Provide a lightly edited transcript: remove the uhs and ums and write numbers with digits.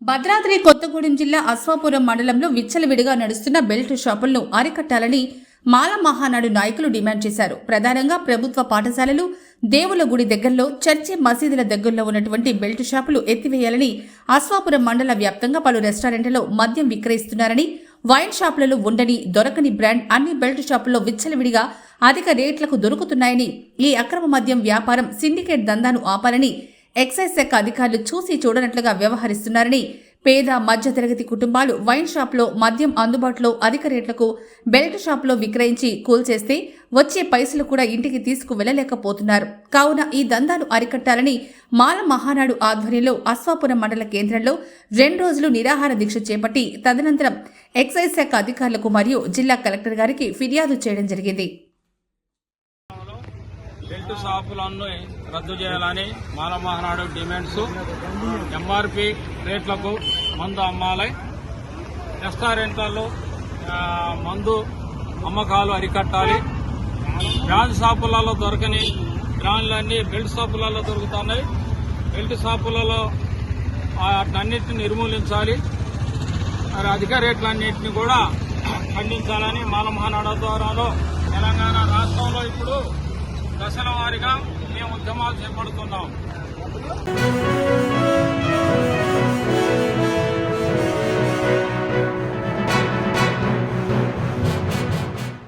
భద్రాద్రి కొత్తగూడెం జిల్లా అశ్వాపురం మండలంలో విచ్చలవిడిగా నడుస్తున్న బెల్ట్ షాపులను అరికట్టాలని మాల మహానాడు నాయకులు డిమాండ్ చేశారు. ప్రధానంగా ప్రభుత్వ పాఠశాలలు, దేవుల గుడి దగ్గరలో, చర్చి, మసీదుల దగ్గరలో ఉన్నటువంటి బెల్ట్ షాపులు ఎత్తివేయాలని, అశ్వాపురం మండల వ్యాప్తంగా పలు రెస్టారెంట్లలో మద్యం విక్రయిస్తున్నారని, వైన్ షాపులలో ఉండని, దొరకని బ్రాండ్ అన్ని బెల్ట్ షాపుల్లో విచ్చలవిడిగా అధిక రేట్లకు దొరుకుతున్నాయని, ఈ అక్రమ మద్యం వ్యాపారం సిండికేట్ దందాను ఆపాలని, ఎక్సైజ్ శాఖ అధికారులు చూసి చూడనట్లుగా వ్యవహరిస్తున్నారని, పేద మధ్యతరగతి కుటుంబాలు వైన్ షాప్లో మద్యం అందుబాటులో అధిక రేట్లకు బెల్ట్ షాప్లో విక్రయించి కూల్చేస్తే వచ్చే పైసలు కూడా ఇంటికి తీసుకువెళ్లలేకపోతున్నారు. కావున ఈ దందాను అరికట్టాలని మాల మహానాడు ఆధ్వర్యంలో అశ్వాపురం మండల కేంద్రంలో 2 రోజులు నిరాహార దీక్ష చేపట్టి తదనంతరం ఎక్సైజ్ శాఖ అధికారులకు మరియు జిల్లా కలెక్టర్ గారికి ఫిర్యాదు చేయడం జరిగింది. బెల్ట్ షాపులను రద్దు చేయాలని మాల మహానాడు డిమాండ్స్. ఎంఆర్పి రేట్లకు మందు అమ్మాలి. రెస్టారెంట్లలో మందు అమ్మకాలు అరికట్టాలి. బ్రాండ్ షాపులలో దొరకని బ్రాండ్లన్నీ బెల్ట్ షాపులలో దొరుకుతున్నాయి. బెల్ట్ షాపులలో అన్నింటిని నిర్మూలించాలి. మరి అధిక రేట్లన్నింటినీ కూడా ఖండించాలని మాల మహానాడు ద్వారాలో తెలంగాణ రాష్ట్రంలో ఇప్పుడు దశల వారీగా మేము ఉద్యమాలు చేపడుతున్నాం.